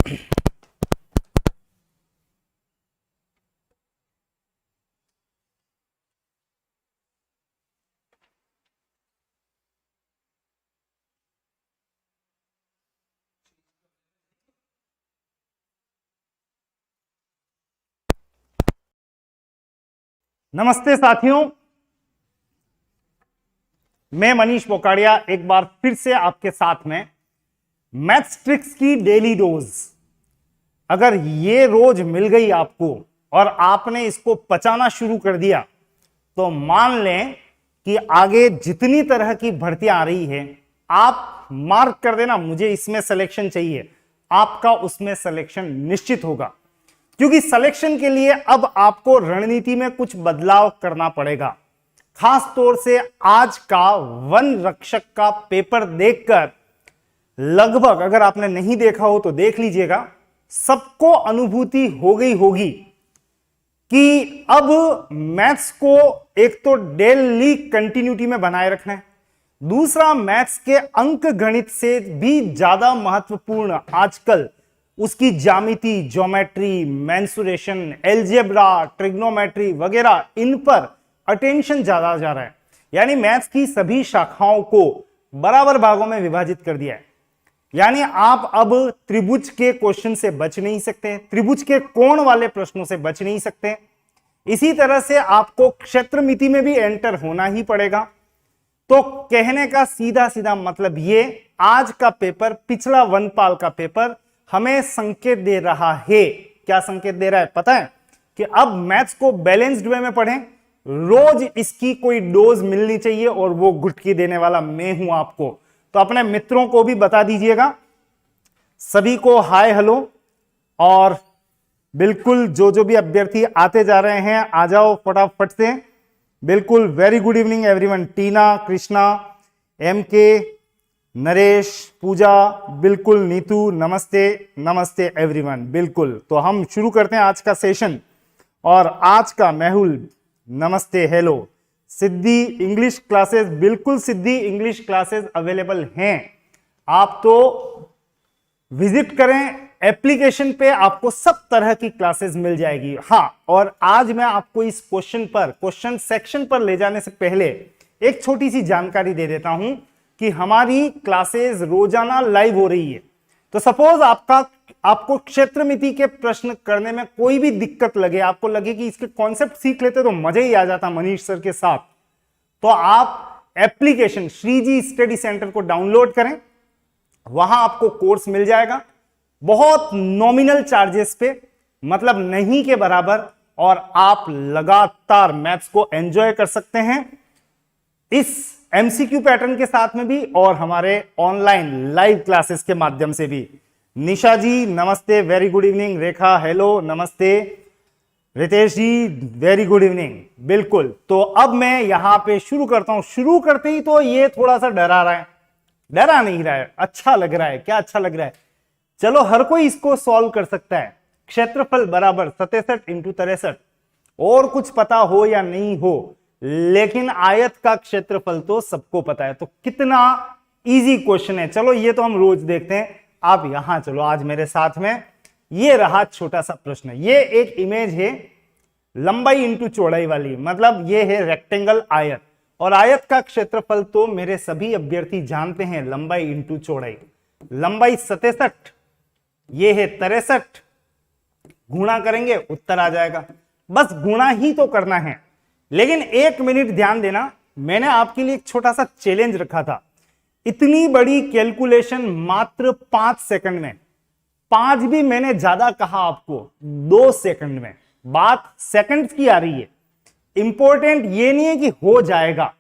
नमस्ते साथियों, मैं मनीष पोकाड़िया एक बार फिर से आपके साथ में मैथ्स ट्रिक्स की डेली डोज। अगर ये रोज मिल गई आपको और आपने इसको पचाना शुरू कर दिया तो मान लें कि आगे जितनी तरह की भर्तियां आ रही है, आप मार्क कर देना, मुझे इसमें सिलेक्शन चाहिए, आपका उसमें सिलेक्शन निश्चित होगा। क्योंकि सिलेक्शन के लिए अब आपको रणनीति में कुछ बदलाव करना पड़ेगा। खास तौर से आज का वन रक्षक का पेपर देखकर लगभग, अगर आपने नहीं देखा हो तो देख लीजिएगा, सबको अनुभूति हो गई होगी कि अब मैथ्स को एक तो डेली कंटिन्यूटी में बनाए रखना है, दूसरा मैथ्स के अंक गणित से भी ज्यादा महत्वपूर्ण आजकल उसकी ज्यामिति, ज्योमेट्री, मेंसुरेशन, एल्जेब्रा, ट्रिग्नोमेट्री वगैरह, इन पर अटेंशन ज्यादा जा रहा है। यानी मैथ्स की सभी शाखाओं को बराबर भागों में विभाजित कर दिया है। यानी आप अब त्रिभुज के क्वेश्चन से बच नहीं सकते, त्रिभुज के कोण वाले प्रश्नों से बच नहीं सकते। इसी तरह से आपको क्षेत्रमिति में भी एंटर होना ही पड़ेगा। तो कहने का सीधा सीधा मतलब ये, आज का पेपर, पिछला वनपाल का पेपर हमें संकेत दे रहा है। क्या संकेत दे रहा है पता है? कि अब मैथ्स को बैलेंस्ड वे में पढ़ें, रोज इसकी कोई डोज मिलनी चाहिए और वो गुटकी देने वाला मैं हूं आपको। तो अपने मित्रों को भी बता दीजिएगा, सभी को हाय हेलो, और बिल्कुल जो जो भी अभ्यर्थी आते जा रहे हैं आ जाओ फटाफट से। बिल्कुल वेरी गुड इवनिंग एवरीवन। टीना, कृष्णा, एम के, नरेश, पूजा, बिल्कुल नीतू, नमस्ते नमस्ते एवरीवन। बिल्कुल, तो हम शुरू करते हैं आज का सेशन। और आज का मेहुल, नमस्ते, हेलो। सिद्धि इंग्लिश क्लासेस, बिल्कुल सिद्धि इंग्लिश क्लासेस अवेलेबल हैं। आप तो विजिट करें एप्लीकेशन पे, आपको सब तरह की क्लासेस मिल जाएगी। हाँ, और आज मैं आपको इस क्वेश्चन पर, क्वेश्चन सेक्शन पर ले जाने से पहले एक छोटी सी जानकारी दे देता हूं कि हमारी क्लासेस रोजाना लाइव हो रही है। तो सपोज आपको क्षेत्रमिति के प्रश्न करने में कोई भी दिक्कत लगे, आपको लगे कि इसके कॉन्सेप्ट सीख लेते तो मजा ही आ जाता मनीष सर के साथ, तो आप एप्लीकेशन श्रीजी स्टडी सेंटर को डाउनलोड करें। वहां आपको कोर्स मिल जाएगा बहुत नॉमिनल चार्जेस पे, मतलब नहीं के बराबर, और आप लगातार मैथ्स को एंजॉय कर सकते हैं इस एमसीक्यू पैटर्न के साथ में भी और हमारे ऑनलाइन लाइव क्लासेस के माध्यम से भी। निशा जी नमस्ते, वेरी गुड इवनिंग। रेखा हेलो, नमस्ते। रितेश जी वेरी गुड इवनिंग। बिल्कुल, तो अब मैं यहां पे शुरू करता हूं। शुरू करते ही तो ये थोड़ा सा डरा रहा है, डरा नहीं रहा है, अच्छा लग रहा है। क्या अच्छा लग रहा है? चलो, हर कोई इसको सॉल्व कर सकता है। क्षेत्रफल बराबर 67 × 63, और कुछ पता हो या नहीं हो, लेकिन आयत का क्षेत्रफल तो सबको पता है। तो कितना इजी क्वेश्चन है। चलो, ये तो हम रोज देखते हैं। आप यहां चलो आज मेरे साथ में। ये रहा छोटा सा प्रश्न। ये एक इमेज है लंबाई इंटू चौड़ाई वाली, मतलब ये है रेक्टेंगल आयत, और आयत का क्षेत्रफल तो मेरे सभी अभ्यर्थी जानते हैं, लंबाई इंटू चौड़ाई। लंबाई 67, ये है 63, गुणा करेंगे उत्तर आ जाएगा। बस गुणा ही तो करना है। लेकिन एक मिनट ध्यान देना, मैंने आपके लिए एक छोटा सा चैलेंज रखा था। इतनी बड़ी कैलकुलेशन मात्र 5 सेकंड में, 5 भी मैंने ज्यादा कहा आपको, 2 सेकंड में। बात सेकंड्स की आ रही है। इंपॉर्टेंट ये नहीं है कि हो जाएगा,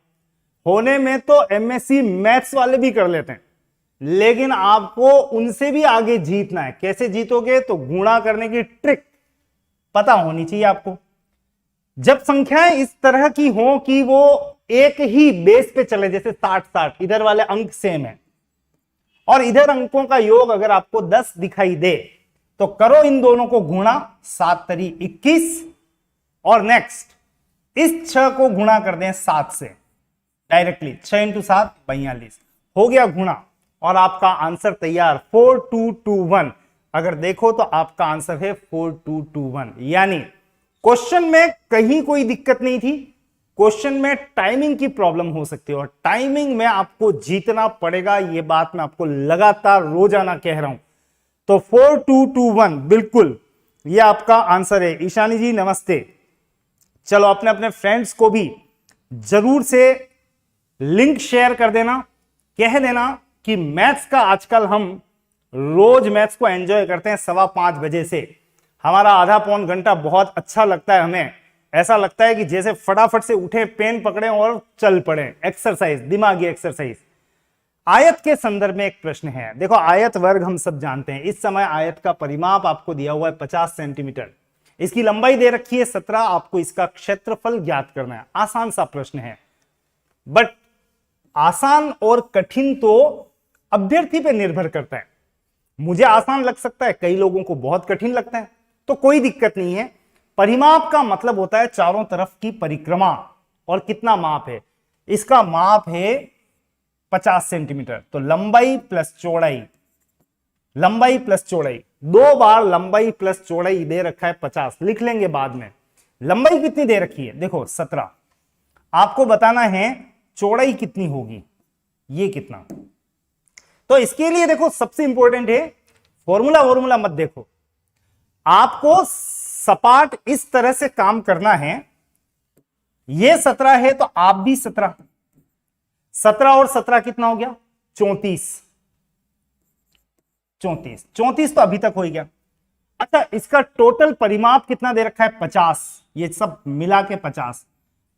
होने में तो एमएससी मैथ्स वाले भी कर लेते हैं, लेकिन आपको उनसे भी आगे जीतना है। कैसे जीतोगे? तो गुणा करने की ट्रिक पता होनी चाहिए आपको। जब संख्याएं इस तरह की हो कि वो एक ही बेस पे चले, जैसे 60-60, इधर वाले अंक सेम है और इधर अंकों का योग अगर आपको 10 दिखाई दे, तो करो इन दोनों को गुणा, 7 तरी 21, और नेक्स्ट इस 6 को गुणा कर दें 7 से डायरेक्टली। 6 × 7 42, हो गया गुणा, और आपका आंसर तैयार 4221। अगर देखो तो आपका आंसर है 4221। यानी क्वेश्चन में कहीं कोई दिक्कत नहीं थी, क्वेश्चन में टाइमिंग की प्रॉब्लम हो सकती है और टाइमिंग में आपको जीतना पड़ेगा। यह बात मैं आपको लगातार रोजाना कह रहा हूं। तो 4221 बिल्कुल यह आपका आंसर है। ईशानी जी नमस्ते। चलो अपने अपने फ्रेंड्स को भी जरूर से लिंक शेयर कर देना, कह देना कि मैथ्स का आजकल हम रोज मैथ्स को एंजॉय करते हैं 5:15 बजे से। हमारा आधा पौन घंटा बहुत अच्छा लगता है, हमें ऐसा लगता है कि जैसे फटाफट से उठे, पेन पकड़े और चल पड़े। एक्सरसाइज, दिमागी एक्सरसाइज। आयत के संदर्भ में एक प्रश्न है। देखो आयत वर्ग हम सब जानते हैं। इस समय आयत का परिमाप आपको दिया हुआ है 50 सेंटीमीटर, इसकी लंबाई दे रखी है 17, आपको इसका क्षेत्रफल ज्ञात करना है। आसान सा प्रश्न है, बट आसान और कठिन तो अभ्यर्थी पे निर्भर करता है। मुझे आसान लग सकता है, कई लोगों को बहुत कठिन लगता है, तो कोई दिक्कत नहीं है। परिमाप का मतलब होता है चारों तरफ की परिक्रमा। और कितना माप है इसका? माप है 50 सेंटीमीटर। तो लंबाई प्लस चौड़ाई, लंबाई प्लस चौड़ाई, 2 बार लंबाई प्लस चौड़ाई दे रखा है 50, लिख लेंगे बाद में। लंबाई कितनी दे रखी है? देखो 17। आपको बताना है चौड़ाई कितनी होगी, ये कितना। तो इसके लिए देखो सबसे इंपॉर्टेंट है फॉर्मूला मत देखो, आपको सपाट इस तरह से काम करना है। ये 17 है तो आप भी 17, 17 और 17 कितना हो गया? 34। 34 तो अभी तक हो गया। अच्छा, इसका टोटल परिमाप कितना दे रखा है? 50। ये सब मिला के 50,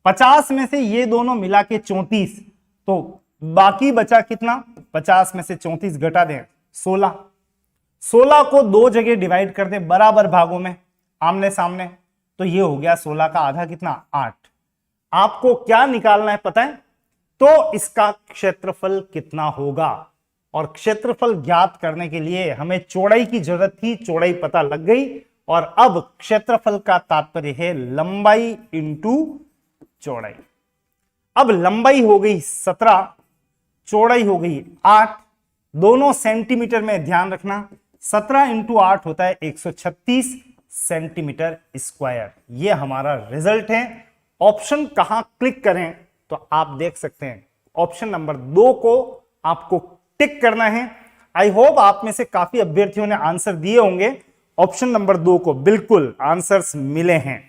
50 में से ये दोनों मिला के 34, तो बाकी बचा कितना? 50 में से 34 घटा दें 16। 16 को 2 जगह डिवाइड कर दें बराबर भागों में, आमने सामने, तो ये हो गया 16 का आधा कितना? 8। आपको क्या निकालना है पता है? तो इसका क्षेत्रफल कितना होगा। और क्षेत्रफल ज्ञात करने के लिए हमें चौड़ाई की जरूरत थी, चौड़ाई पता लग गई। और अब क्षेत्रफल का तात्पर्य है लंबाई इंटू चौड़ाई। अब लंबाई हो गई 17, चौड़ाई हो गई 8, दोनों सेंटीमीटर में ध्यान रखना। 17 इंटू 8 होता है 136 सेंटीमीटर स्क्वायर। ये हमारा रिजल्ट है। ऑप्शन कहां क्लिक करें तो आप देख सकते हैं ऑप्शन नंबर 2 को आपको टिक करना है। आई होप आप में से काफी अभ्यर्थियों ने आंसर दिए होंगे। ऑप्शन नंबर 2 को बिल्कुल आंसर्स मिले हैं,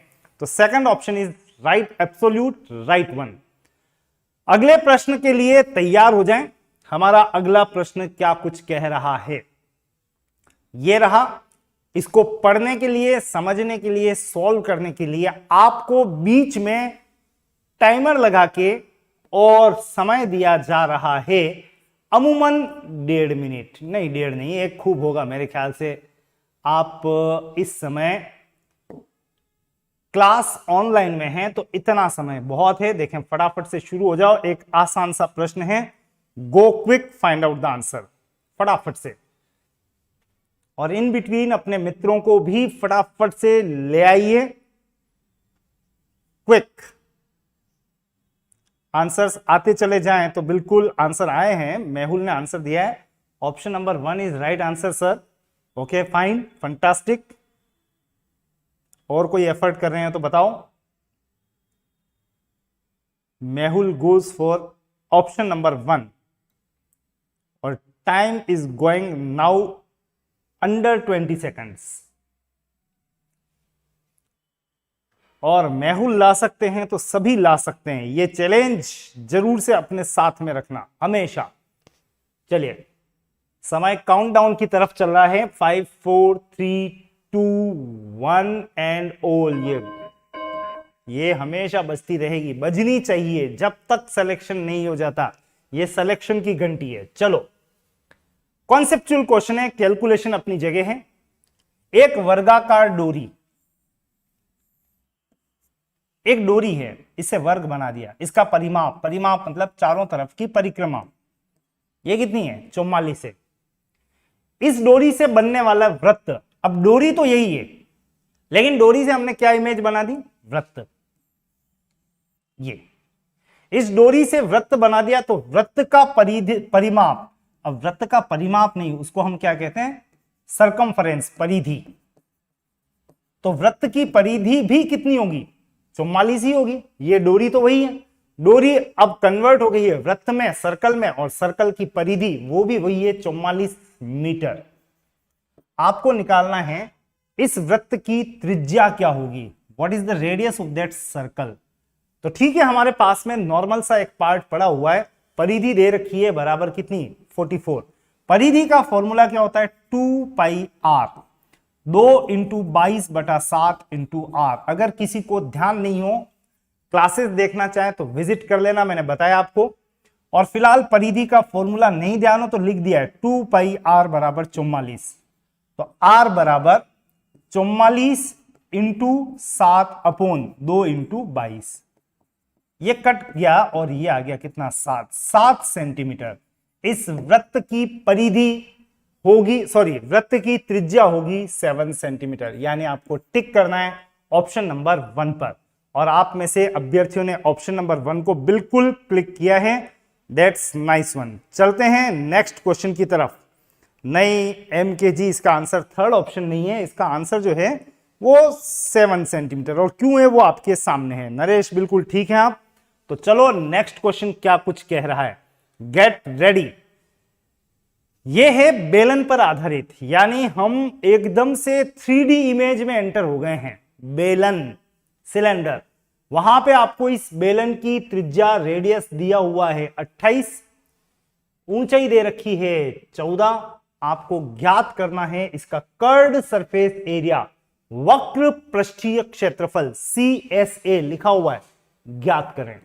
तो second option is right, absolute right one. अगले प्रश्न के लिए तैयार हो जाएं। हमारा अगला प्रश्न क्या कुछ कह रहा है, यह रहा। इसको पढ़ने के लिए, समझने के लिए, सॉल्व करने के लिए आपको बीच में टाइमर लगा के और समय दिया जा रहा है अमूमन 1.5 मिनट, नहीं 1.5 नहीं, एक खूब होगा मेरे ख्याल से। आप इस समय क्लास ऑनलाइन में हैं तो इतना समय बहुत है। देखें फटाफट से शुरू हो जाओ। एक आसान सा प्रश्न है, go quick find out the answer, फटाफट से। और इन बिटवीन अपने मित्रों को भी फटाफट से ले आइए। क्विक आंसर्स आते चले जाएं। तो बिल्कुल आंसर आए हैं। मेहुल ने आंसर दिया है, option number 1 is right answer sir. Okay fine, fantastic. और कोई एफर्ट कर रहे हैं तो बताओ। Mehul goes for option number 1 और time is going now under 20 seconds. और मेहुल ला सकते हैं तो सभी ला सकते हैं। ये चैलेंज जरूर से अपने साथ में रखना हमेशा। चलिए समय काउंटडाउन की तरफ चल रहा है। 5 4 3 2 1 एंड ऑल। ये हमेशा बजती रहेगी, बजनी चाहिए जब तक सिलेक्शन नहीं हो जाता। ये सिलेक्शन की घंटी है। चलो कॉन्सेप्चुअल क्वेश्चन है, कैलकुलेशन अपनी जगह है। एक वर्गाकार डोरी, एक डोरी है, इसे वर्ग बना दिया। इसका परिमाप, परिमाप मतलब चारों तरफ की परिक्रमा, ये कितनी है? 44 है। इस डोरी से बनने वाला वृत्त, अब डोरी तो यही है लेकिन डोरी से हमने क्या इमेज बना दी? वृत्त। ये इस डोरी से वृत्त बना दिया तो वृत्त का परिमाप, अब वृत्त का परिमाप नहीं, उसको हम क्या कहते हैं? सरकमफरेंस, परिधि। तो वृत्त की परिधि भी कितनी होगी? 44 ही होगी। ये डोरी तो वही है, डोरी अब कन्वर्ट हो गई है वृत्त में, सर्कल में, और सर्कल की परिधि वो भी वही है 44 मीटर। आपको निकालना है इस वृत्त की त्रिज्या क्या होगी, what is the radius of that circle. तो ठीक है, हमारे पास में नॉर्मल सा एक पार्ट पड़ा हुआ है, परिधि दे रखी है बराबर कितनी? 44। परिधि का फॉर्मूला क्या होता है? 2 pi are, 2 into 22/7 into are. अगर किसी को ध्यान नहीं हो, क्लासेस देखना चाहे तो विजिट कर लेना, मैंने बताया आपको। और फिलहाल परिधि का फॉर्मूला नहीं ध्यान हो तो लिख दिया है 2 पाई आर बराबर 44। तो आर बराबर 44 इंटू 7/2 इंटू 22। ये कट गया और ये आ गया कितना? 7 सेंटीमीटर। इस वृत्त की परिधि होगी, सॉरी, वृत्त की त्रिज्या होगी 7 सेंटीमीटर। यानी आपको टिक करना है ऑप्शन नंबर 1 पर। और आप में से अभ्यर्थियों ने ऑप्शन नंबर 1 को बिल्कुल क्लिक किया है, दैट्स नाइस वन। चलते हैं नेक्स्ट क्वेश्चन की तरफ। नहीं MKG, इसका आंसर थर्ड ऑप्शन नहीं है, इसका आंसर जो है वो 7 सेंटीमीटर। और क्यों है वो आपके सामने है। नरेश बिल्कुल ठीक है आप। तो चलो नेक्स्ट क्वेश्चन क्या कुछ कह रहा है, गेट रेडी। ये है बेलन पर आधारित, यानी हम एकदम से 3D इमेज में एंटर हो गए हैं। बेलन, सिलेंडर, वहां पे आपको इस बेलन की त्रिज्या, रेडियस दिया हुआ है 28, ऊंचाई दे रखी है 14। आपको ज्ञात करना है इसका कर्ड सरफेस एरिया, वक्र पृष्ठीय क्षेत्रफल, CSA लिखा हुआ है, ज्ञात करें।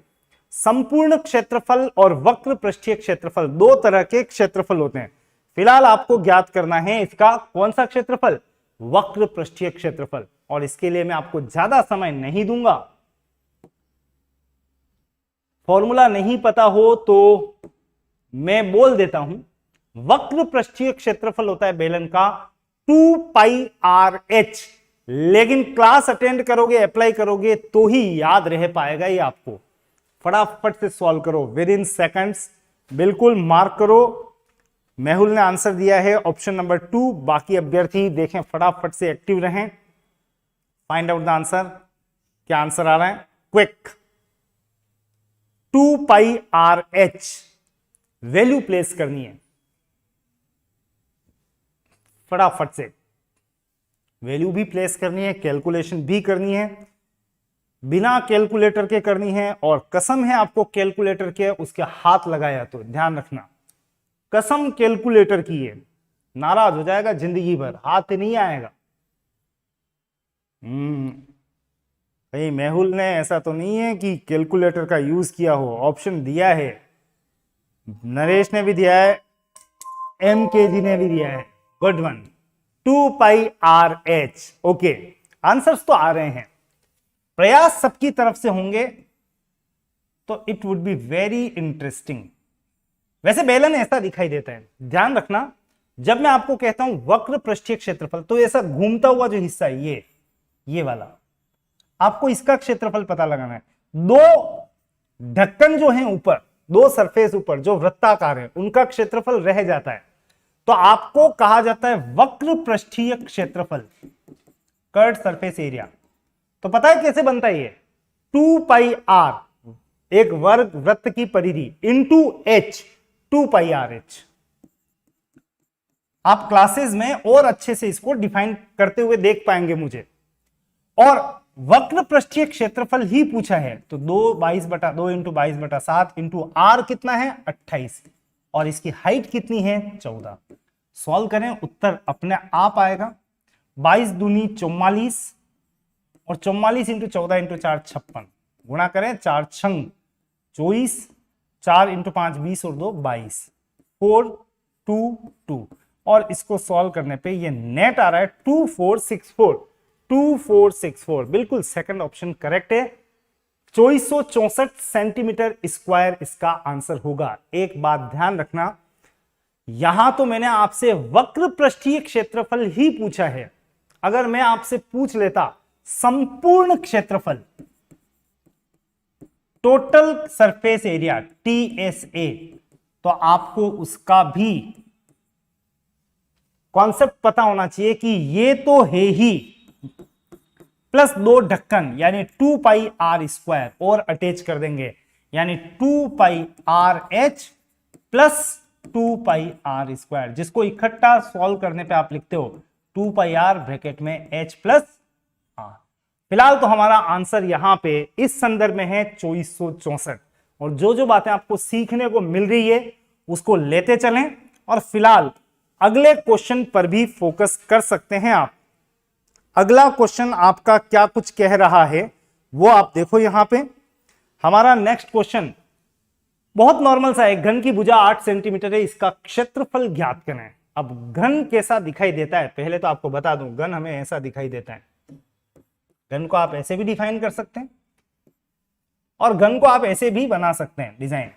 संपूर्ण क्षेत्रफल और वक्र पृष्ठीय क्षेत्रफल, दो तरह के क्षेत्रफल होते हैं। फिलहाल आपको ज्ञात करना है इसका कौन सा क्षेत्रफल? वक्र पृष्ठीय क्षेत्रफल। और इसके लिए मैं आपको ज्यादा समय नहीं दूंगा, फॉर्मूला नहीं पता हो तो मैं बोल देता हूं। वक्र पृष्ठीय क्षेत्रफल होता है बेलन का 2 पाई RH। लेकिन क्लास अटेंड करोगे, अप्लाई करोगे तो ही याद रह पाएगा ये आपको। फटाफट से सॉल्व करो विद इन सेकंड्स, बिल्कुल मार्क करो। मेहुल ने आंसर दिया है ऑप्शन नंबर 2। बाकी अभ्यर्थी देखें, फटाफट से एक्टिव रहें, फाइंड आउट द आंसर। क्या आंसर आ रहा है? क्विक। 2 पाई RH वैल्यू प्लेस करनी है, फटाफट से वैल्यू भी प्लेस करनी है, कैलकुलेशन भी करनी है, बिना कैलकुलेटर के करनी है। और कसम है आपको कैलकुलेटर के, उसके हाथ लगाया तो ध्यान रखना, कसम कैलकुलेटर की है, नाराज हो जाएगा जिंदगी भर, हाथ नहीं आएगा। भाई मेहुल ने ऐसा तो नहीं है कि कैलकुलेटर का यूज किया हो, ऑप्शन दिया है, नरेश ने भी दिया है, MKG ने भी दिया है, गुड वन। 2 पाई RH। ओके, आंसर्स तो आ रहे हैं, प्रयास सबकी तरफ से होंगे तो it would be very interesting. वैसे बेलन ऐसा दिखाई देता है, ध्यान रखना, जब मैं आपको कहता हूं वक्र पृष्ठीय क्षेत्रफल तो ऐसा घूमता हुआ जो हिस्सा है ये वाला, आपको इसका क्षेत्रफल पता लगाना है। दो ढक्कन जो है ऊपर, दो सरफेस ऊपर जो वृत्ताकार है, उनका क्षेत्रफल रह जाता है, तो आपको कहा जाता है वक्र पृष्ठीय क्षेत्रफल, कर्ड सरफेस एरिया। तो पता है कैसे बनता है ये? 2 पाई R, एक वर्ग वृत्त की परिधि, इंटू H, 2 पाई RH। आप क्लासेस में और अच्छे से इसको डिफाइन करते हुए देख पाएंगे मुझे। और वक्र पृष्ठीय क्षेत्रफल ही पूछा है तो 2 इंटू 22/7 इंटू R कितना है? 28। और इसकी हाइट कितनी है? 14। सॉल्व करें, उत्तर अपने आप आएगा। 22 दूनी 44 और 44 इंटू 14 इंटू 4 56, गुणा करें 4 छंग 24, 4 इंटू 5 20 और 2 22, 4 2 2। और इसको सॉल्व करने पे ये नेट आ रहा है 2464, 2464। बिल्कुल सेकंड ऑप्शन करेक्ट है, 2464 सेंटीमीटर स्क्वायर इसका आंसर होगा। एक बात ध्यान रखना, यहां तो मैंने आपसे वक्र पृष्ठीय क्षेत्रफल ही पूछा है, अगर मैं आपसे पूछ लेता संपूर्ण क्षेत्रफल, टोटल सरफेस एरिया TSA, तो आपको उसका भी कॉन्सेप्ट पता होना चाहिए कि ये तो है ही प्लस 2 ढक्कन यानी 2 पाई आर स्क्वायर और अटैच कर देंगे, यानी 2 pi r h plus 2 pi r square, जिसको इकट्ठा सॉल्व करने पे आप लिखते हो 2 पाई आर ब्रैकेट में एच प्लस आर। फिलहाल तो हमारा आंसर यहां पे इस संदर्भ में है 2464। और जो जो बातें आपको सीखने को मिल रही है उसको लेते चलें, और फिलहाल अगले क्वेश्चन पर भी फोकस कर सकते हैं आप। अगला क्वेश्चन आपका क्या कुछ कह रहा है वो आप देखो। यहां पे हमारा नेक्स्ट क्वेश्चन बहुत नॉर्मल सा है। घन की भुजा 8 सेंटीमीटर है, इसका क्षेत्रफल ज्ञात करें। अब घन कैसा दिखाई देता है, पहले तो आपको बता दूं, घन हमें ऐसा दिखाई देता है। घन को आप ऐसे भी डिफाइन कर सकते हैं और घन को आप ऐसे भी बना सकते हैं डिजाइन।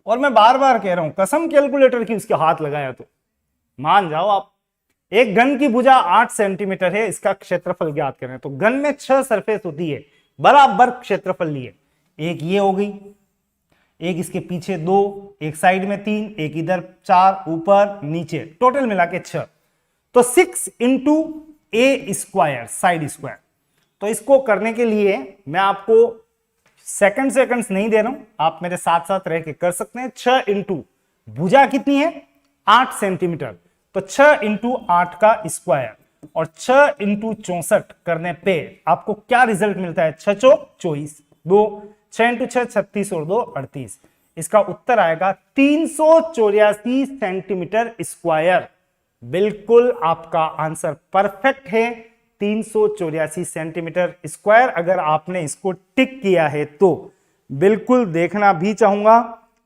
और मैं बार बार कह रहा हूं, कसम कैलकुलेटर की उसके हाथ लगाया तो मान जाओ आप। एक घन की भुजा 8 सेंटीमीटर है, इसका क्षेत्रफल ज्ञात करें। तो घन में 6 सरफेस होती है, बराबर क्षेत्रफल लिए। एक ये हो गई, एक इसके पीछे 2, एक साइड में 3, एक इधर 4, ऊपर नीचे, टोटल मिला के 6। तो 6 इंटू ए स्क्वायर साइड स्क्वायर। तो इसको करने के लिए मैं आपको सेकंड्स नहीं दे रहा हूं, आप मेरे साथ साथ रह के कर सकते हैं। 6 इंटू भुजा कितनी है 8 सेंटीमीटर, तो 6 इंटू 8 का स्क्वायर, और 6 इंटू 64 करने पे आपको क्या रिजल्ट मिलता है? 6 चौक 24, 2 6 इंटू 6 36 और 2 38। इसका उत्तर आएगा 384 सेंटीमीटर स्क्वायर। बिल्कुल आपका आंसर परफेक्ट है, 384 सेंटीमीटर स्क्वायर। अगर आपने इसको टिक किया है तो बिल्कुल देखना भी चाहूंगा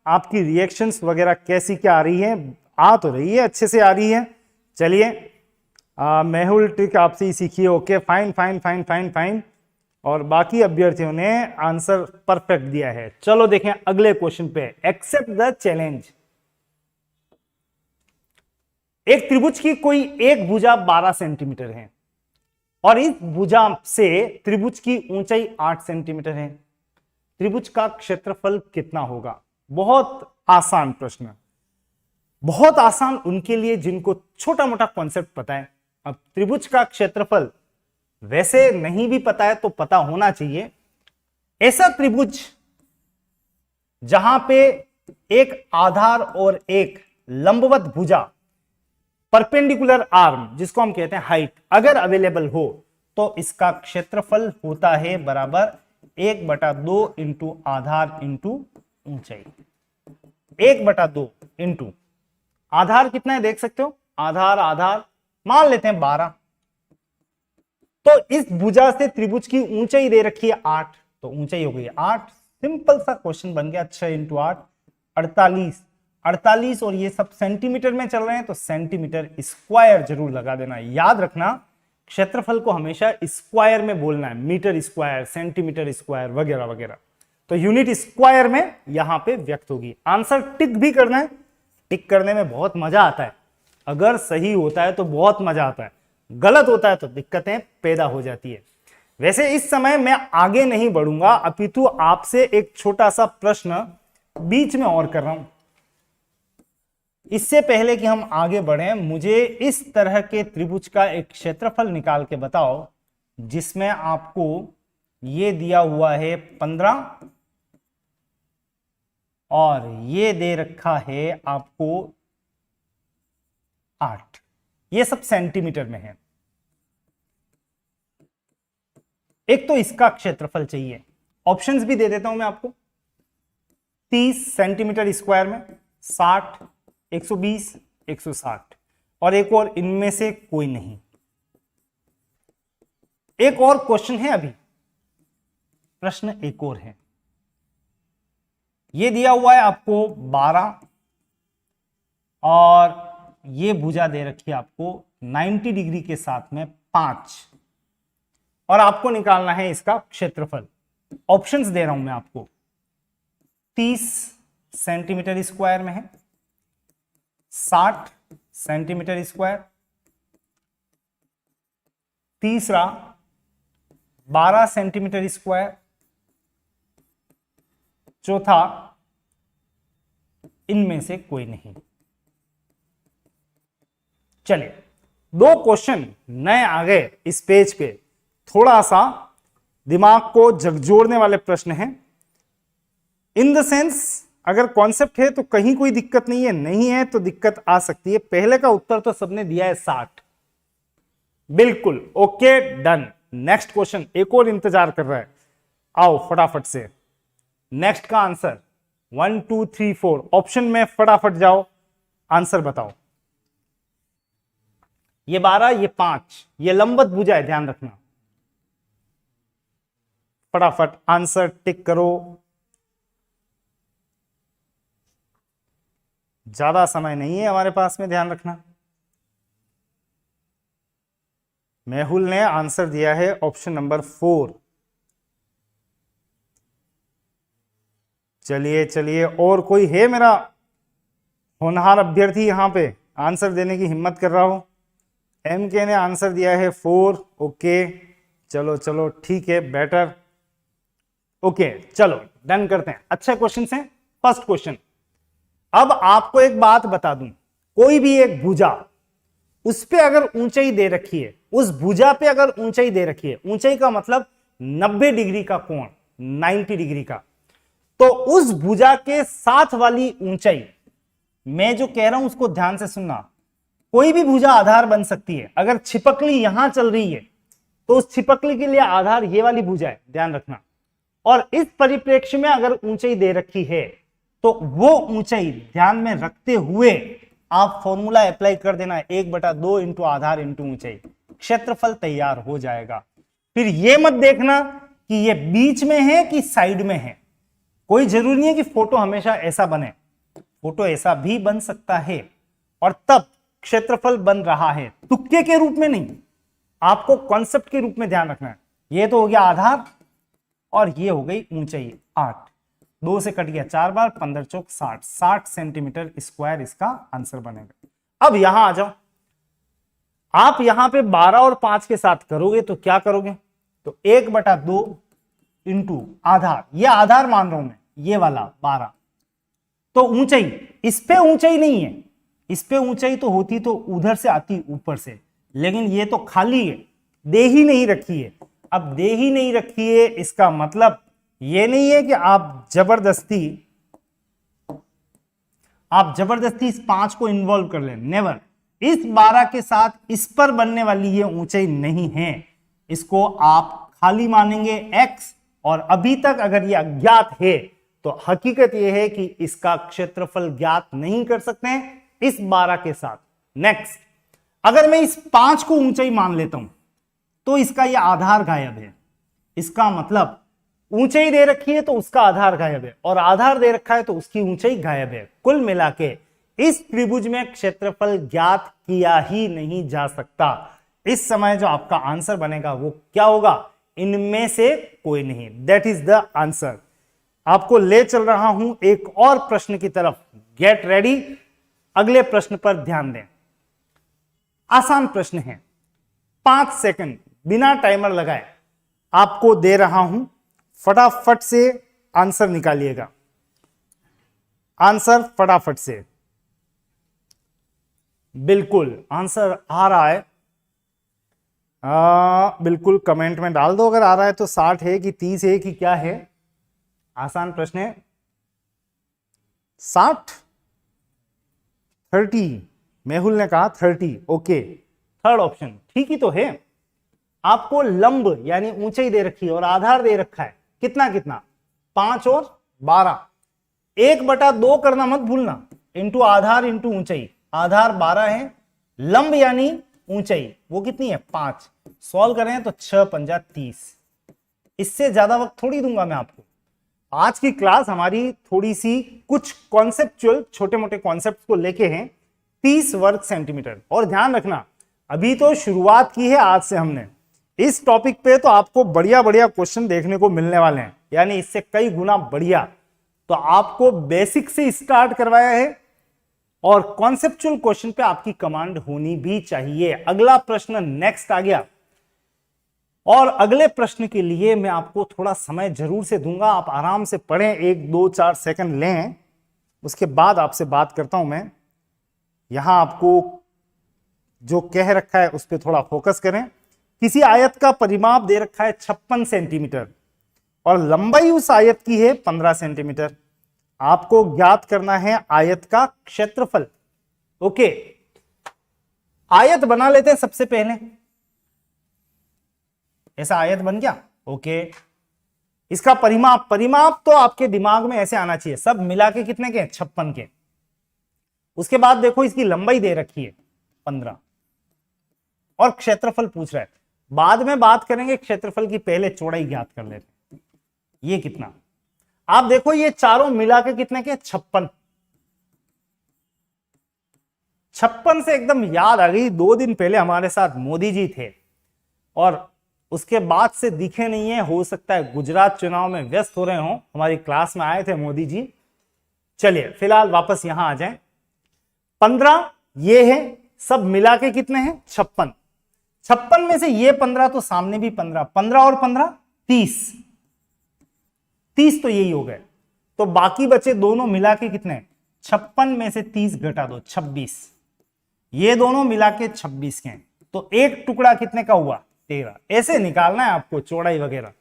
आपकी रिएक्शंस वगैरह कैसी क्या आ रही है। आ तो रही है, अच्छे से आ रही है। चलिए, मेहुल ट्रिक आपसे ही सीखिए। Okay, fine fine fine fine fine. और बाकी अभ्यर्थियों ने आंसर परफेक्ट दिया है। चलो देखें अगले क्वेश्चन पे। Accept the challenge. एक त्रिभुज की कोई एक भुजा 12 सेंटीमीटर है और इस भुजा से त्रिभुज की ऊंचाई 8 सेंटीमीटर है। त्रिभुज का क्षेत्रफल कितना होगा? बहुत आसान प्रश्न, बहुत आसान उनके लिए जिनको छोटा मोटा कॉन्सेप्ट पता है। अब त्रिभुज का क्षेत्रफल वैसे नहीं भी पता है तो पता होना चाहिए। ऐसा त्रिभुज जहां पे एक आधार और एक लंबवत भुजा, परपेंडिकुलर आर्म जिसको हम कहते हैं हाइट, अगर अवेलेबल हो तो इसका क्षेत्रफल होता है बराबर 1/2 इंटू आधार इंटू ऊंचाई। 1/2 इंटू आधार कितना है देख सकते हो, आधार मान लेते हैं 12। तो इस भुजा से त्रिभुज की ऊंचाई दे रखी है 8, तो ऊंचाई हो गई 8। सिंपल सा क्वेश्चन बन गया। 6 इंटू 8 48, और ये सब सेंटीमीटर में चल रहे हैं तो सेंटीमीटर स्क्वायर जरूर लगा देना। याद रखना क्षेत्रफल को हमेशा स्क्वायर में बोलना है, मीटर स्क्वायर, सेंटीमीटर स्क्वायर वगैरह वगैरह। तो यूनिट स्क्वायर में यहां पे व्यक्त होगी। आंसर टिक भी करना है, टिक करने में बहुत मजा आता है। अगर सही होता है तो बहुत मजा आता है, गलत होता है तो दिक्कतें पैदा हो जाती है। वैसे इस समय मैं आगे नहीं बढ़ूंगा, अपितु आपसे एक छोटा सा प्रश्न बीच में और कर रहा हूं। इससे पहले कि हम आगे बढ़ें, मुझे इस तरह के त्रिभुज का एक क्षेत्रफल निकाल के बताओ जिसमें आपको ये दिया हुआ है 15 और ये दे रखा है आपको 8। ये सब सेंटीमीटर में है। एक तो इसका क्षेत्रफल चाहिए, ऑप्शंस भी दे देता हूं मैं आपको। 30 सेंटीमीटर स्क्वायर में 60, 120, 160, और एक और इनमें से कोई नहीं। एक और क्वेश्चन है, अभी प्रश्न एक और है। ये दिया हुआ है आपको 12 और ये भुजा दे रखी है आपको 90 डिग्री के साथ में 5, और आपको निकालना है इसका क्षेत्रफल। ऑप्शंस दे रहा हूं मैं आपको। 30 सेंटीमीटर स्क्वायर में है, 60 सेंटीमीटर स्क्वायर, तीसरा 12 सेंटीमीटर स्क्वायर, चौथा इनमें से कोई नहीं। चलिए, दो क्वेश्चन नए आ गए इस पेज पे, थोड़ा सा दिमाग को झकझोरने वाले प्रश्न हैं। इन द सेंस अगर कॉन्सेप्ट है तो कहीं कोई दिक्कत नहीं है, नहीं है तो दिक्कत आ सकती है। पहले का उत्तर तो सबने दिया है 60, बिल्कुल ओके, डन। नेक्स्ट क्वेश्चन एक और इंतजार कर रहा है, आओ फटाफट से नेक्स्ट का आंसर 1 2 3 4 ऑप्शन में फटाफट जाओ, आंसर बताओ। ये 12, ये 5, ये लंबवत भुजा है, ध्यान रखना। फटाफट आंसर टिक करो, ज्यादा समय नहीं है हमारे पास में, ध्यान रखना। मेहुल ने आंसर दिया है ऑप्शन नंबर 4। चलिए चलिए, और कोई है मेरा होनहार अभ्यर्थी यहां पे आंसर देने की हिम्मत कर रहा हो? MK ने आंसर दिया है 4, ओके, चलो चलो ठीक है, बेटर, ओके, चलो डन करते हैं। अच्छे क्वेश्चन है। फर्स्ट क्वेश्चन, अब आपको एक बात बता दूं, कोई भी एक भुजा, उस पे अगर ऊंचाई दे रखी है, उस भुजा पे अगर ऊंचाई दे रखी है, ऊंचाई का मतलब 90 डिग्री का कोण, 90 डिग्री का, तो उस भुजा के साथ वाली ऊंचाई, मैं जो कह रहा हूं उसको ध्यान से सुनना, कोई भी भुजा आधार बन सकती है। अगर छिपकली यहां चल रही है तो उस छिपकली के लिए आधार ये वाली भुजा है, ध्यान रखना। और इस परिप्रेक्ष्य में अगर ऊंचाई दे रखी है तो वो ऊंचाई ध्यान में रखते हुए आप फॉर्मूला अप्लाई कर देना, 1/2 इंटू आधार इंटू ऊंचाई, क्षेत्रफल तैयार हो जाएगा। फिर ये मत देखना कि ये बीच में है कि साइड में है, कोई जरूरी नहीं है कि फोटो हमेशा ऐसा बने, फोटो ऐसा भी बन सकता है और तब क्षेत्रफल बन रहा है, तुक्के के रूप में नहीं, आपको कॉन्सेप्ट के रूप में ध्यान रखना है। ये तो हो गया आधार और ये हो गई ऊंचाई 8, 2 से कट गया 4 बार, 15 चौक 60, 60 सेंटीमीटर स्क्वायर इसका आंसर बनेगा। अब यहां आ जाओ, आप यहां पे 12 और 5 के साथ करोगे तो क्या करोगे, तो 1/2 इंटू आधार, ये आधार मान रहा हूं मैं, ये वाला 12, तो ऊंचाई, इस पे ऊंचाई नहीं है, इस पे ऊंचाई तो होती तो उधर से आती ऊपर से, लेकिन ये तो खाली है, दे ही नहीं रखी है। अब दे ही नहीं रखी है इसका मतलब ये नहीं है कि आप जबरदस्ती इस 5 को इन्वॉल्व कर लें, नेवर। इस 12 के साथ इस पर बनने वाली ये ऊंचाई नहीं है, इसको आप खाली मानेंगे x, और अभी तक अगर ये अज्ञात है तो हकीकत ये है कि इसका क्षेत्रफल ज्ञात नहीं कर सकते हैं इस 12 के साथ। नेक्स्ट, अगर मैं इस 5 को ऊंचाई मान लेता हूं तो इसका ये आधार गायब है, इसका मतलब ऊंचाई दे रखी है तो उसका आधार गायब है, और आधार दे रखा है तो उसकी ऊंचाई गायब है। कुल मिला के इस त्रिभुज में क्षेत्रफल ज्ञात किया ही नहीं जा सकता। इस समय जो आपका आंसर बनेगा वो क्या होगा, इनमें से कोई नहीं, दैट इज द आंसर। आपको ले चल रहा हूं एक और प्रश्न की तरफ, गेट रेडी, अगले प्रश्न पर ध्यान दें। आसान प्रश्न है, 5 सेकंड बिना टाइमर लगाए आपको दे रहा हूं, फटाफट से आंसर निकालिएगा, आंसर फटाफट से, बिल्कुल आंसर आ रहा है, बिल्कुल कमेंट में डाल दो अगर आ रहा है तो। 60 है कि 30 है कि क्या है, आसान प्रश्न है। 60, 30, मेहुल ने कहा 30, ओके, थर्ड ऑप्शन ठीक ही तो है। आपको लंब यानी ऊंचाई दे रखी है और आधार दे रखा है, कितना कितना, 5 और 12, 1/2 करना मत भूलना, इंटू आधार इंटू ऊंचाई, आधार 12 है, लंब यानी ऊंचाई वो कितनी है 5, सॉल्व करें तो 6 पंजा 30, इससे ज्यादा वक्त थोड़ी दूंगा मैं आपको। आज की क्लास हमारी थोड़ी सी कुछ कॉन्सेप्चुअल छोटे मोटे कॉन्सेप्ट को लेके हैं, 30 वर्ग सेंटीमीटर। और ध्यान रखना अभी तो शुरुआत की है आज से हमने, इस टॉपिक पे तो आपको बढ़िया बढ़िया क्वेश्चन देखने को मिलने वाले हैं, यानी इससे कई गुना बढ़िया। तो आपको बेसिक से स्टार्ट करवाया है और कॉन्सेप्चुअल क्वेश्चन पे आपकी कमांड होनी भी चाहिए। अगला प्रश्न नेक्स्ट आ गया, और अगले प्रश्न के लिए मैं आपको थोड़ा समय जरूर से दूंगा, आप आराम से पढ़ें, 1 2 4 सेकंड लें, उसके बाद आपसे बात करता हूं मैं। यहां आपको जो कह रखा है उस पर थोड़ा फोकस करें। किसी आयत का परिमाप दे रखा है 56 सेंटीमीटर और लंबाई उस आयत की है 15 सेंटीमीटर। आपको ज्ञात करना है आयत का क्षेत्रफल। ओके, आयत बना लेते हैं सबसे पहले। ऐसा आयत बन गया। ओके, इसका परिमाप, परिमाप तो आपके दिमाग में ऐसे आना चाहिए, सब मिला के कितने के? 56 के। उसके बाद देखो इसकी लंबाई दे रखी है 15 और क्षेत्रफल पूछ रहा है। बाद में बात करेंगे क्षेत्रफल की, पहले चौड़ाई ज्ञात कर लेते हैं। ये कितना? आप देखो ये चारों मिला के कितने के? 56। 56 से एकदम याद आ गई, 2 दिन पहले हमारे साथ मोदी जी थे और उसके बाद से दिखे नहीं है। हो सकता है गुजरात चुनाव में व्यस्त हो रहे हो। हमारी क्लास में आए थे मोदी जी। चलिए फिलहाल वापस यहां आ जाएं। 15 ये है, सब मिला के कितने हैं? 56। 56 में से ये 15 तो सामने भी 15, 15 और 15 30, 30 तो यही हो गए। तो बाकी बचे दोनों मिला के कितने? 56 में से 30 घटा दो, 26। ये दोनों मिला के 26 के हैं। तो एक टुकड़ा कितने का हुआ? 13। ऐसे निकालना है आपको चौड़ाई वगैरह।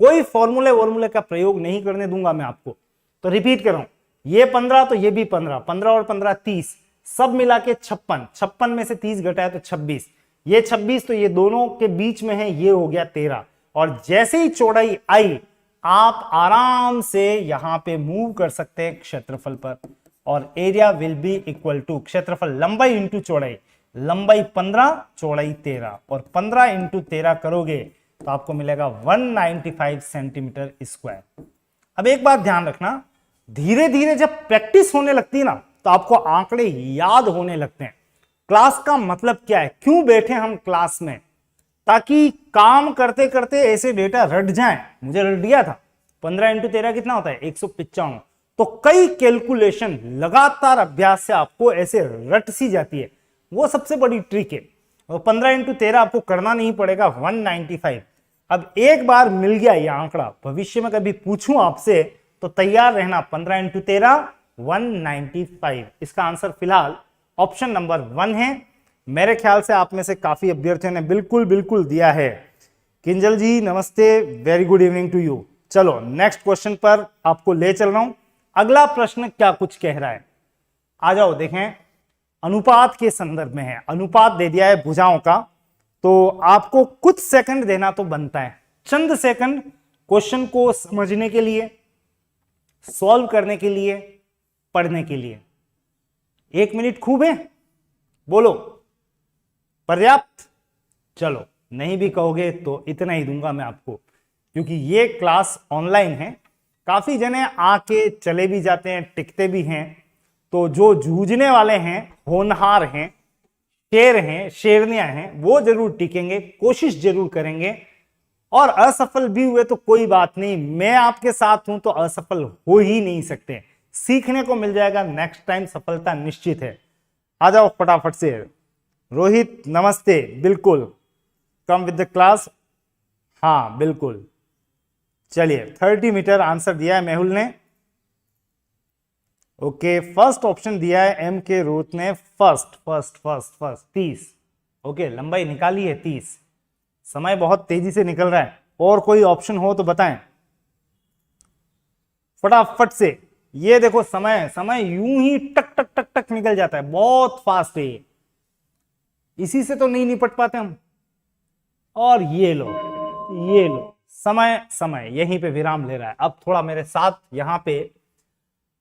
कोई फॉर्मूले का प्रयोग नहीं करने दूंगा मैं आपको। तो रिपीट कर रहा हूं, ये 15 तो ये भी 15, 15 और 15 30, सब मिला के 56। 56 में से 30 घटाया तो 26। ये 26 तो ये दोनों के बीच में है, ये हो गया 13। और जैसे ही चौड़ाई आई, आप आराम से यहां पे मूव कर सकते हैं क्षेत्रफल पर, और area will be equal to क्षेत्रफल लंबाई इंटू चौड़ाई। लंबाई 15, चौड़ाई 13, और 15 इंटू 13 करोगे तो आपको मिलेगा 195 सेंटीमीटर स्क्वायर। अब एक बात ध्यान रखना, धीरे धीरे जब प्रैक्टिस होने लगती है ना, तो आपको आंकड़े याद होने लगते हैं। क्लास का मतलब क्या है? क्यों बैठे हम क्लास में? ताकि काम करते करते ऐसे डेटा रट जाएं। मुझे रट दिया था। 15 इंटू 13 कितना होता है? 195। तो कई कैलकुलेशन लगातार अभ्यास से आपको ऐसे रट सी जाती है। वो सबसे बड़ी ट्रिक है। 15 इंटू 13 आपको करना नहीं पड़ेगा, 195। अब एक बार मिल गया ये आंकड़ा, भविष्य में कभी पूछूं आपसे तो तैयार रहना। 15 इंटू 13 195। इसका आंसर फिलहाल ऑप्शन नंबर 1 है। मेरे ख्याल से आप में से काफी अभ्यर्थियों ने बिल्कुल बिल्कुल दिया है। किंजल जी नमस्ते, very good evening to you. चलो नेक्स्ट क्वेश्चन पर आपको ले चल रहा हूं। अगला प्रश्न क्या कुछ कह रहा है, आ जाओ देखें। अनुपात के संदर्भ में है। अनुपात दे दिया है भुजाओं का, तो आपको कुछ सेकंड देना तो बनता है, चंद सेकंड क्वेश्चन को समझने के लिए, सॉल्व करने के लिए, पढ़ने के लिए। 1 मिनट खूब है? बोलो, पर्याप्त? चलो नहीं भी कहोगे तो इतना ही दूंगा मैं आपको, क्योंकि ये क्लास ऑनलाइन है। काफी जने आके चले भी जाते हैं, टिकते भी हैं। तो जो जूझने वाले हैं, होनहार हैं, शेर हैं, शेरनियां हैं, वो जरूर टिकेंगे, कोशिश जरूर करेंगे। और असफल भी हुए तो कोई बात नहीं, मैं आपके साथ हूं तो असफल हो ही नहीं सकते। सीखने को मिल जाएगा, नेक्स्ट टाइम सफलता निश्चित है। आ जाओ फटाफट से। रोहित नमस्ते, बिल्कुल कम विद द क्लास। हाँ बिल्कुल। चलिए 30 मीटर आंसर दिया है मेहुल ने। ओके, फर्स्ट ऑप्शन दिया है एम के रूट ने, फर्स्ट 30। ओके, लंबाई निकाली है 30। समय बहुत तेजी से निकल रहा है, और कोई ऑप्शन हो तो बताएं फटाफट से। ये देखो समय यूं ही टक टक टक टक निकल जाता है, बहुत फास्ट है ये। इसी से तो नहीं निपट पाते हम। और ये लो समय यहीं पे विराम ले रहा है। अब थोड़ा मेरे साथ यहां पे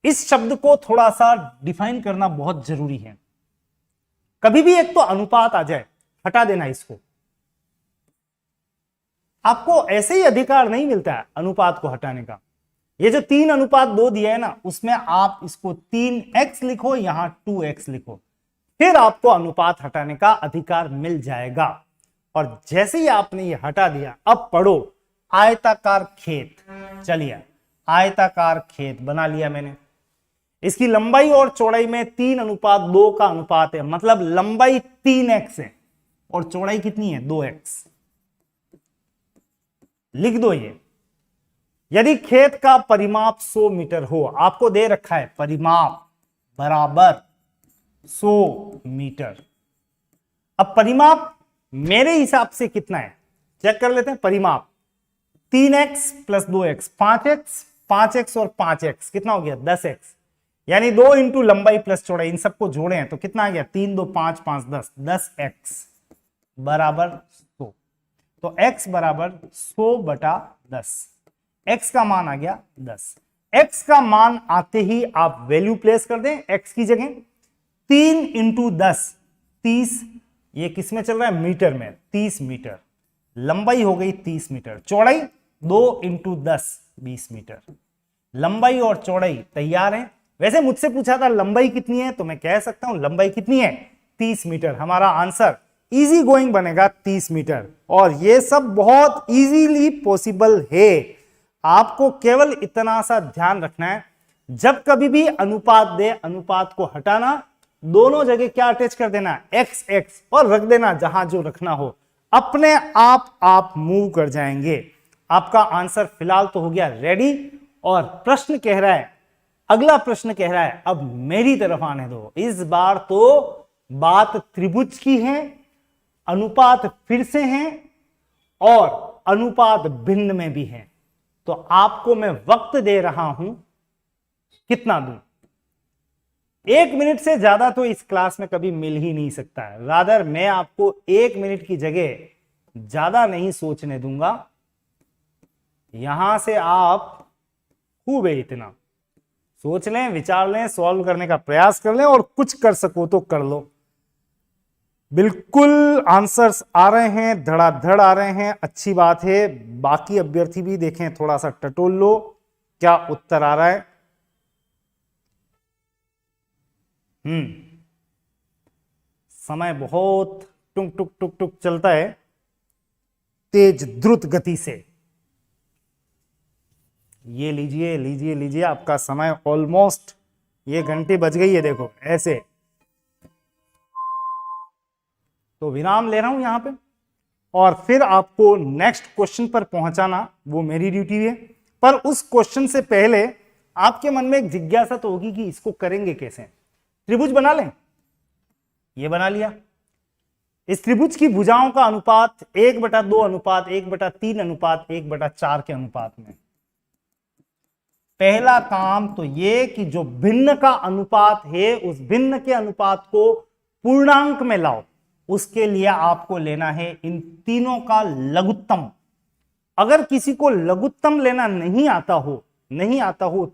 इस शब्द को थोड़ा सा डिफाइन करना बहुत जरूरी है। कभी भी एक तो अनुपात आ जाए, हटा देना इसको। आपको ऐसे ही अधिकार नहीं मिलता है अनुपात को हटाने का। ये जो 3:2 दिया है ना, उसमें आप इसको 3x लिखो, यहां 2x लिखो, फिर आपको अनुपात हटाने का अधिकार मिल जाएगा। और जैसे ही आपने ये हटा दिया, अब पढ़ो आयताकार खेत। चलिए आयताकार खेत बना लिया मैंने। इसकी लंबाई और चौड़ाई में 3:2 का अनुपात है, मतलब लंबाई 3x है और चौड़ाई कितनी है? 2x। लिख दो ये। यदि खेत का परिमाप 100 मीटर हो, आपको दे रखा है परिमाप बराबर 100 मीटर, अब परिमाप मेरे हिसाब से कितना है चेक कर लेते हैं। परिमाप 3x plus 2x 5x, 5x और 5x कितना हो गया 10x, यानी 2 इंटू लंबाई प्लस चौड़ाई, इन सबको जोड़े हैं तो कितना आ गया 3 2 5 5 10, 10x बराबर 100। तो x बराबर 100 बटा 10, x का मान आ गया 10। x का मान आते ही आप वैल्यू प्लेस कर दें x की जगह। 3 इंटू 10 30, ये किस में चल रहा है मीटर में, 30 मीटर, लंबाई हो गई 30 मीटर, चौड़ाई 2 इंटू 10 20 मीटर। लंबाई और चौड़ाई तैयार है। वैसे मुझसे पूछा था लंबाई कितनी है, तो मैं कह सकता हूं लंबाई कितनी है 30 मीटर। हमारा आंसर इजी गोइंग बनेगा 30 मीटर, और ये सब बहुत इजीली पॉसिबल है। आपको केवल इतना सा ध्यान रखना है, जब कभी भी अनुपात दे, अनुपात को हटाना, दोनों जगह क्या अटैच कर देना एक्स एक्स, और रख देना जहां जो रखना हो, अपने आप मूव कर जाएंगे। आपका आंसर फिलहाल तो हो गया रेडी, और प्रश्न कह रहा है, अगला प्रश्न कह रहा है अब मेरी तरफ आने दो। इस बार तो बात त्रिभुज की है, अनुपात फिर से हैं, और अनुपात भिन्न में भी हैं। तो आपको मैं वक्त दे रहा हूं, कितना दूं? 1 मिनट से ज्यादा तो इस क्लास में कभी मिल ही नहीं सकता है। रादर मैं आपको 1 मिनट की जगह ज्यादा नहीं सोचने दूंगा। यहां से आप खूब है इतना सोच लें, विचार लें, सॉल्व करने का प्रयास कर लें, और कुछ कर सको तो कर लो। बिल्कुल आंसर्स आ रहे हैं, धड़ाधड़ आ रहे हैं, अच्छी बात है। बाकी अभ्यर्थी भी देखें, थोड़ा सा टटोल लो क्या उत्तर आ रहा है। समय बहुत टुक टुक टुक टुक चलता है, तेज द्रुत गति से। ये लीजिए लीजिए लीजिए, आपका समय ऑलमोस्ट, ये घंटी बज गई है, देखो ऐसे। तो विराम ले रहा हूं यहां पे, और फिर आपको नेक्स्ट क्वेश्चन पर पहुंचाना वो मेरी ड्यूटी है। पर उस क्वेश्चन से पहले आपके मन में एक जिज्ञासा तो होगी कि इसको करेंगे कैसे। त्रिभुज बना लें, ये बना लिया। इस त्रिभुज की भुजाओं का अनुपात 1/2 अनुपात 1/3 अनुपात 1/4 के अनुपात में। पहला काम तो ये कि जो भिन्न का अनुपात है, उस भिन्न के अनुपात को पूर्णांक में लाओ। उसके लिए आपको लेना है इन तीनों का लघुत्तम। अगर किसी को लघुत्तम लेना नहीं आता हो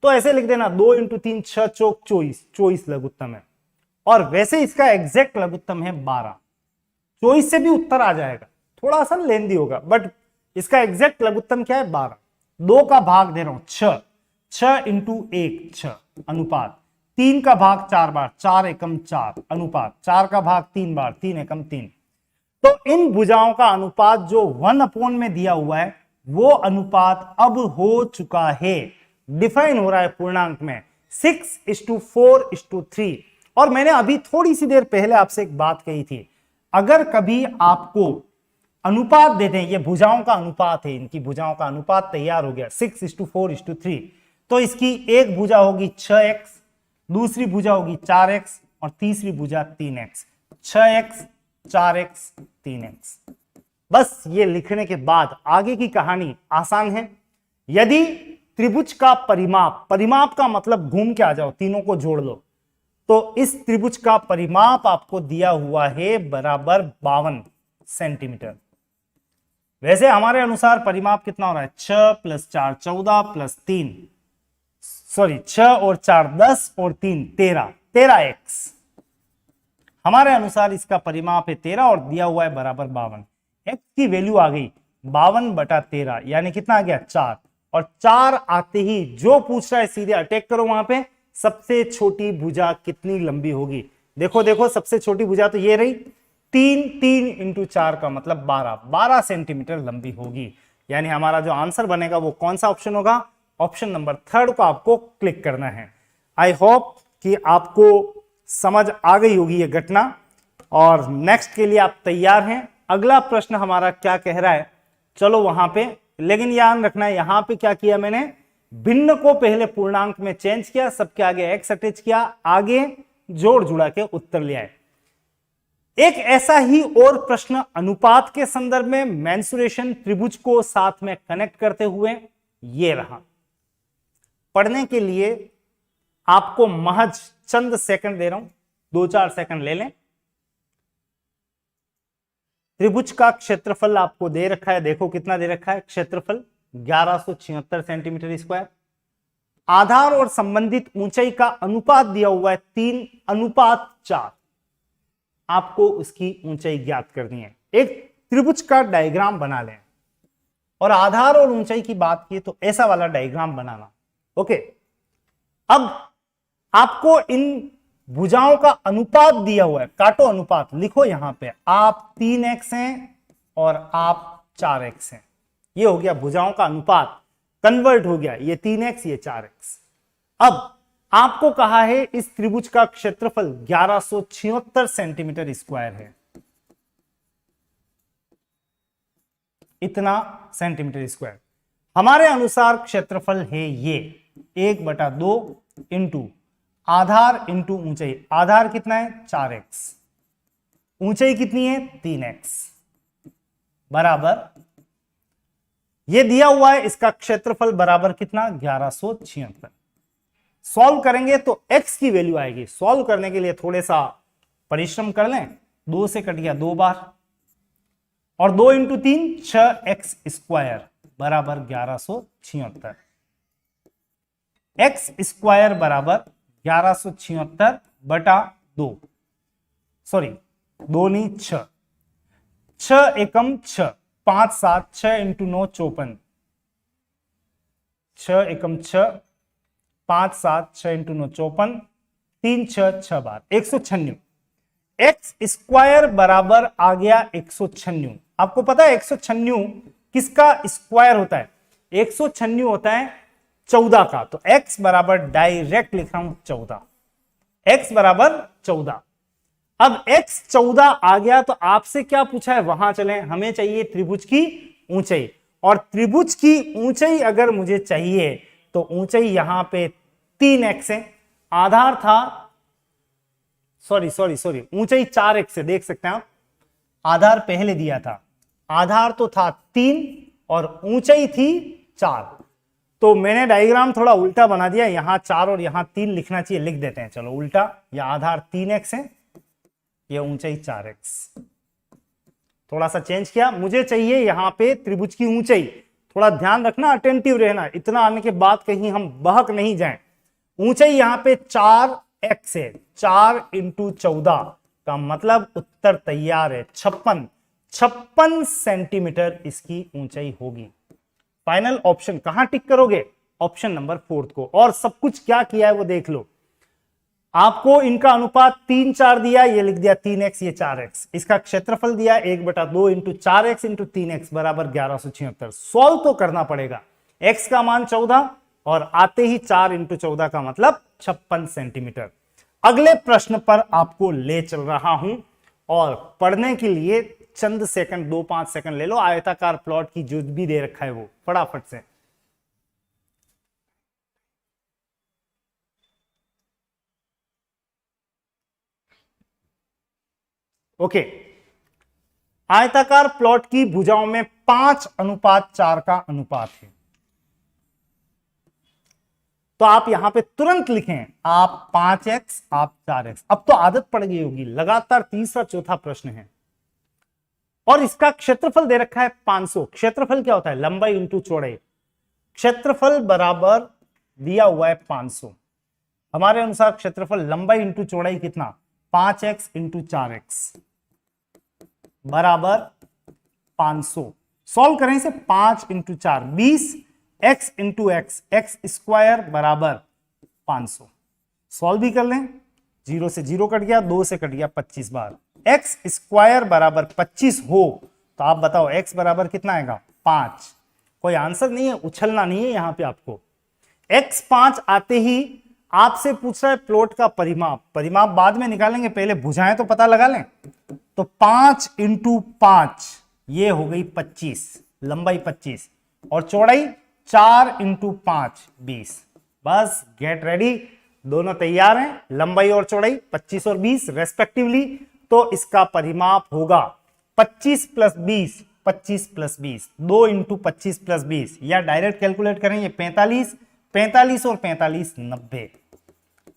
तो ऐसे लिख देना 2 इंटू 3 6 चौक 24, 24 लघुत्तम है। और वैसे इसका एग्जैक्ट लघुत्तम है 12। 24 से भी उत्तर आ जाएगा, थोड़ा सा लेंदी होगा, बट इसका एग्जैक्ट लघुत्तम क्या है 12। 2 का भाग दे रहा हूं 6, 6 इंटू 1 6 अनुपात, 3 का भाग 4 बार, 4 एकम 4 अनुपात, 4 का भाग 3 बार, 3 एकम 3। तो इन भुजाओं का अनुपात जो 1 में दिया हुआ है, वो अनुपात अब हो चुका है, डिफाइन हो रहा है पूर्णांक में 6:4:3। और मैंने अभी थोड़ी सी देर पहले आपसे एक बात कही थी, अगर कभी आपको अनुपात देते हैं, ये भुजाओं का अनुपात है, इनकी भुजाओं का अनुपात तैयार हो गया 6:4:3, तो इसकी एक भुजा होगी 6x, दूसरी भुजा होगी 4x, और तीसरी भुजा 3x। 6x 4x 3x। बस ये लिखने के बाद आगे की कहानी आसान है। यदि त्रिभुज का परिमाप का मतलब घूम के आ जाओ, तीनों को जोड़ लो, तो इस त्रिभुज का परिमाप आपको दिया हुआ है बराबर 52 सेंटीमीटर। वैसे हमारे अनुसार परिमाप कितना हो रहा है 6 + 4 14 + 3 6 और 4 10 और 3 13x। हमारे अनुसार इसका परिमाप है 13 और दिया हुआ है बराबर 52। x की वैल्यू आ गई 52/13, यानी कितना आ गया 4। और 4 आते ही जो पूछ रहा है सीधे अटैक करो वहां पे। सबसे छोटी भुजा कितनी लंबी होगी, देखो देखो, सबसे छोटी भुजा तो ये रही, 3 इंटू 4 का मतलब 12 सेंटीमीटर लंबी होगी। यानी हमारा जो आंसर बनेगा वो कौन सा ऑप्शन होगा, ऑप्शन नंबर 3 को आपको क्लिक करना है। आई होप कि आपको समझ आ गई होगी ये घटना, और नेक्स्ट के लिए आप तैयार हैं। अगला प्रश्न हमारा क्या कह रहा है, चलो वहां पे, लेकिन याद रखना है यहां पे क्या किया मैंने, भिन्न को पहले पूर्णांक में चेंज किया, सबके आगे x अटैच किया, आगे जोड़ जुड़ा के उत्तर ले आए। एक ऐसा ही और प्रश्न अनुपात के संदर्भ में मेंसुरेशन त्रिभुज को साथ में कनेक्ट करते हुए ये रहा। पढ़ने के लिए आपको महज चंद सेकंड दे रहा हूं, 2-4 सेकंड ले लें। त्रिभुज का क्षेत्रफल आपको दे रखा है, देखो कितना दे रखा है क्षेत्रफल 1176 सेंटीमीटर स्क्वायर। आधार और संबंधित ऊंचाई का अनुपात दिया हुआ है 3:4। आपको उसकी ऊंचाई ज्ञात करनी है। एक त्रिभुज का डायग्राम बना लें और आधार और ऊंचाई की बात की तो ऐसा वाला डायग्राम बनाना। ओके, अब आपको इन भुजाओं का अनुपात दिया हुआ है, काटो अनुपात, लिखो यहां पे आप 3x हैं और आप 4x हैं। ये हो गया भुजाओं का अनुपात, कन्वर्ट हो गया, ये 3x ये 4x। अब आपको कहा है इस त्रिभुज का क्षेत्रफल 1176 सेंटीमीटर स्क्वायर है, इतना सेंटीमीटर स्क्वायर। हमारे अनुसार क्षेत्रफल है ये 1/2 इंटू आधार इंटू ऊंचाई। आधार कितना है 4x, ऊंचाई कितनी है 3x, बराबर ये दिया हुआ है। इसका क्षेत्रफल बराबर कितना 1176। सॉल्व करेंगे तो x की वैल्यू आएगी। सॉल्व करने के लिए थोड़े सा परिश्रम कर लें। 2 से कट गया 2 बार और 2 इंटू 3 6x स्क्वायर बराबर 1176। x स्क्वायर बराबर 1176 बटा 2, सॉरी 2 नहीं 6, 6 एकम 6, 5 7, 6 इंटू 9 54, 6 एकम 6, 5 7, 6 इंटू 9 54, 3 6 6 बार 196। एक्स स्क्वायर बराबर आ गया 196। आपको पता है 196 किसका स्क्वायर होता है? 196 होता है 14 का। तो x बराबर डायरेक्ट लिख रहा हूं 14, x बराबर 14। अब x 14 आ गया तो आपसे क्या पूछा है, वहां चले, हमें चाहिए त्रिभुज की ऊंचाई। और त्रिभुज की ऊंचाई अगर मुझे चाहिए तो ऊंचाई यहां पे 3x है, आधार था सॉरी ऊंचाई 4x है, देख सकते हैं आप, आधार पहले दिया था, आधार तो था 3 और ऊंचाई थी 4। तो मैंने डायग्राम थोड़ा उल्टा बना दिया, यहां 4 और यहां 3 लिखना चाहिए, लिख देते हैं चलो उल्टा। यह आधार 3x है, यह ऊंचाई 4x, थोड़ा सा चेंज किया। मुझे चाहिए यहां पे त्रिभुज की ऊंचाई, थोड़ा ध्यान रखना, अटेंटिव रहना, इतना आने के बाद कहीं हम बहक नहीं जाएं। ऊंचाई यहां पे 4x है, 4 इंटू 14 का मतलब उत्तर तैयार है 56 सेंटीमीटर इसकी ऊंचाई होगी। फाइनल ऑप्शन कहां टिक करोगे? ऑप्शन नंबर 4 को। और सब कुछ क्या किया है वो देख लो। आपको इनका अनुपात 3 4 दिया, ये लिख दिया 3x ये 4x। इसका क्षेत्रफल दिया 1/2 इंटू 4x इंटू 3x बराबर 1176। सॉल्व तो करना पड़ेगा। x का मान 14 और आते ही 4 इंटू 14 का मतलब 56 सेंटीमीटर। अगले प्रश्न पर आपको ले चल रहा हूं और पढ़ने के लिए चंद सेकंड 2-5 सेकंड ले लो। आयताकार प्लॉट की जो भी दे रखा है वो फटाफट से। ओके, आयताकार प्लॉट की भुजाओं में 5:4 का अनुपात है। तो आप यहां पे तुरंत लिखें, आप 5x आप 4x। अब तो आदत पड़ गई होगी, लगातार तीसरा चौथा प्रश्न है और इसका क्षेत्रफल दे रखा है 500। क्षेत्रफल क्या होता है? लंबाई इंटू चौड़ाई। क्षेत्रफल बराबर दिया हुआ है 500। हमारे अनुसार क्षेत्रफल लंबाई इंटू चौड़ाई कितना? 5x इंटू 4x बराबर 500। सॉल्व करें इसे, 5 into 4 20, x into x, x square बराबर 500। सॉल्व भी कर लें, 0 से 0 कट गया, 2 से कट गया 25 बार। x स्क्वायर बराबर 25 हो तो आप बताओ x बराबर कितना आएगा? 5। कोई आंसर नहीं है, उछलना नहीं है यहां पे आपको। x 5 आते ही आपसे पूछ रहा है प्लॉट का परिमाप। परिमाप बाद में निकालेंगे, पहले भुजाएं तो पता लगा लें। तो 5 इंटू 5 ये हो गई 25, लंबाई 25 और चौड़ाई 4 इंटू 5 20। बस गेट रेडी, दोनों तैयार हैं। लंबाई और चौड़ाई 25 और 20 रेस्पेक्टिवली। तो इसका परिमाप होगा 25 प्लस 20, 25 प्लस 20, 2 इंटू 25 प्लस 20, या डायरेक्ट कैलकुलेट करें ये 45, 45 और 45 90।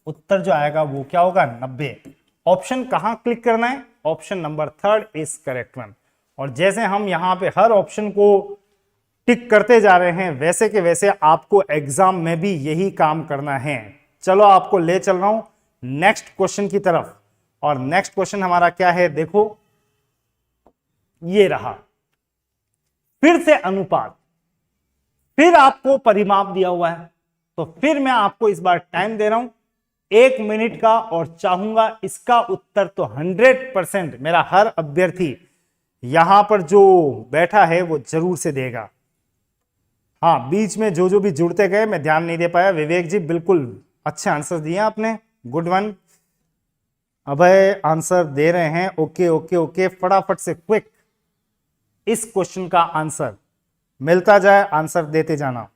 उत्तर जो आएगा वो क्या होगा 90। ऑप्शन कहां क्लिक करना है, option number 3 is correct one. और जैसे हम यहां पे हर ऑप्शन को टिक करते जा रहे हैं वैसे के वैसे आपको एग्जाम में भी यही काम करना है। चलो आपको ले चल रहा हूं नेक्स्ट क्वेश्चन की तरफ। और नेक्स्ट क्वेश्चन हमारा क्या है, देखो ये रहा, फिर से अनुपात, फिर आपको परिमाप दिया हुआ है, तो फिर मैं आपको इस बार टाइम दे रहा हूं 1 मिनट का, और चाहूंगा इसका उत्तर तो 100% मेरा हर अभ्यर्थी यहां पर जो बैठा है वो जरूर से देगा। हाँ, बीच में जो भी जुड़ते गए मैं ध्यान नहीं दे पाया। विवेक जी बिल्कुल अच्छे आंसर दिए आपने, गुड वन। अभय आंसर दे रहे हैं, ओके ओके ओके, फटाफट से क्विक इस क्वेश्चन का आंसर मिलता जाए, आंसर देते जाना।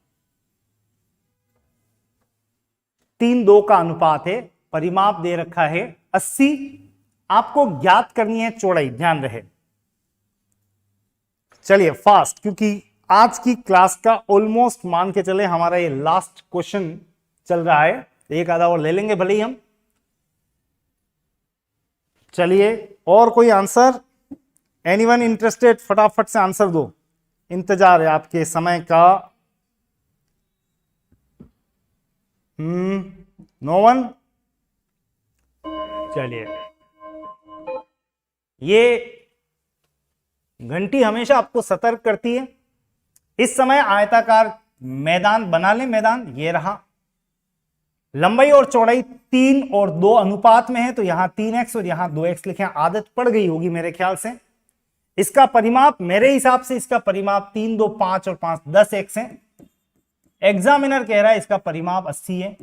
3:2 का अनुपात है, परिमाप दे रखा है 80, आपको ज्ञात करनी है चौड़ाई, ध्यान रहे। चलिए फास्ट, क्योंकि आज की क्लास का ऑलमोस्ट मान के चले हमारा ये लास्ट क्वेश्चन चल रहा है, एक आधा और ले लेंगे भले ही हम। चलिए, और कोई आंसर, एनीवन इंटरेस्टेड, फटाफट से आंसर दो, इंतजार है आपके समय का। No one. चलिए, ये घंटी हमेशा आपको सतर्क करती है। इस समय आयताकार मैदान बना लें, मैदान ये रहा, लंबाई और चौड़ाई 3 और 2 अनुपात में है, तो यहां 3x और यहां 2x लिखें, आदत पड़ गई होगी मेरे ख्याल से। इसका परिमाप मेरे हिसाब से इसका परिमाप 3, 2, 5 और 5 10x है। एग्जामिनर कह रहा है इसका परिमाप 80 है,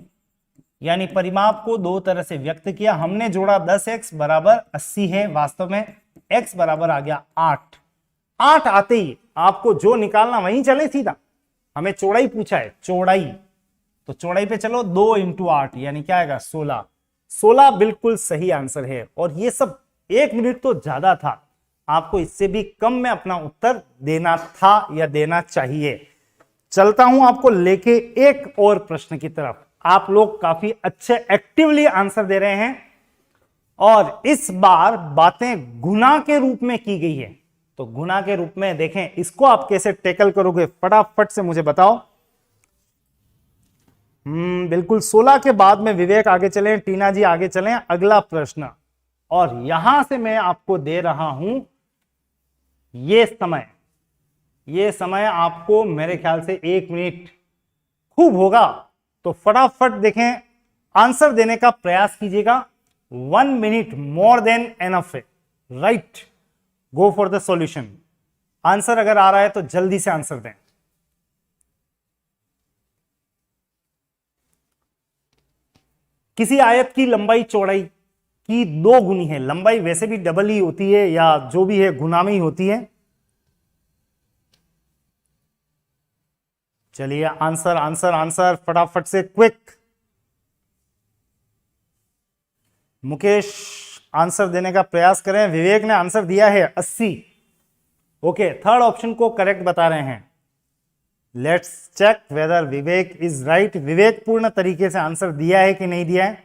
यानी परिमाप को दो तरह से व्यक्त किया हमने, जोड़ा 10x बराबर 80 है, वास्तव में x बराबर आ गया 8। 8 आते ही आपको जो निकालना वहीं चले सीधा, हमें चौड़ाई पूछा है, चौड़ाई, तो चौड़ाई पे चलो, 2 इंटू 8 यानी क्या आएगा 16। 16 बिल्कुल सही आंसर है। और ये सब 1 मिनट तो ज्यादा था, आपको इससे भी कम में अपना उत्तर देना था या देना चाहिए। चलता हूं आपको लेके एक और प्रश्न की तरफ। आप लोग काफी अच्छे एक्टिवली आंसर दे रहे हैं, और इस बार बातें गुना के रूप में की गई है। तो गुना के रूप में देखें, इसको आप कैसे टैकल करोगे, फटाफट से मुझे बताओ। बिल्कुल 16 के बाद में विवेक आगे चलें, टीना जी आगे चलें, अगला प्रश्न। और यहां से मैं आपको दे रहा हूं ये समय आपको मेरे ख्याल से 1 मिनट खूब होगा, तो फटाफट देखें, आंसर देने का प्रयास कीजिएगा। 1 मिनट मोर देन एनफ है, right, go for the solution. Answer अगर आ रहा है तो जल्दी से आंसर दें। किसी आयत की लंबाई चौड़ाई की 2 गुनी है, लंबाई वैसे भी डबल ही होती है या जो भी है गुना में ही होती है। चलिए आंसर आंसर आंसर फटाफट से क्विक। मुकेश आंसर देने का प्रयास करें। विवेक ने आंसर दिया है 80। ओके, थर्ड ऑप्शन को करेक्ट बता रहे हैं। Let's check whether Vivek is right. विवेक पूर्ण तरीके से आंसर दिया है कि नहीं दिया है।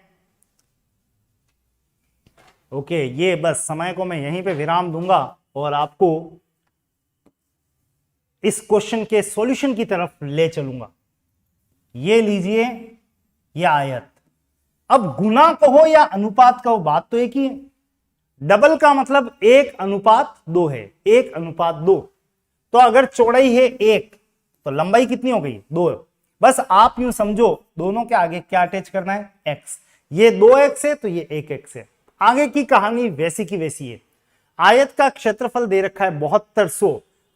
ओके, ये बस समय को मैं यहीं पे विराम दूंगा और आपको इस क्वेश्चन के सॉल्यूशन की तरफ ले चलूंगा। ये लीजिए, ये आयत। अब गुना कहो या अनुपात कहो, बात तो एक ही है। डबल का मतलब 1:2 है, 1:2। तो अगर चौड़ाई है 1 तो लंबाई कितनी हो गई 2। बस आप यूं समझो, दोनों के आगे क्या अटैच करना है, x। ये 2x है तो ये 1x है। आगे की कहानी वैसी की वैसी है। आयत का क्षेत्रफल दे रखा है 7200।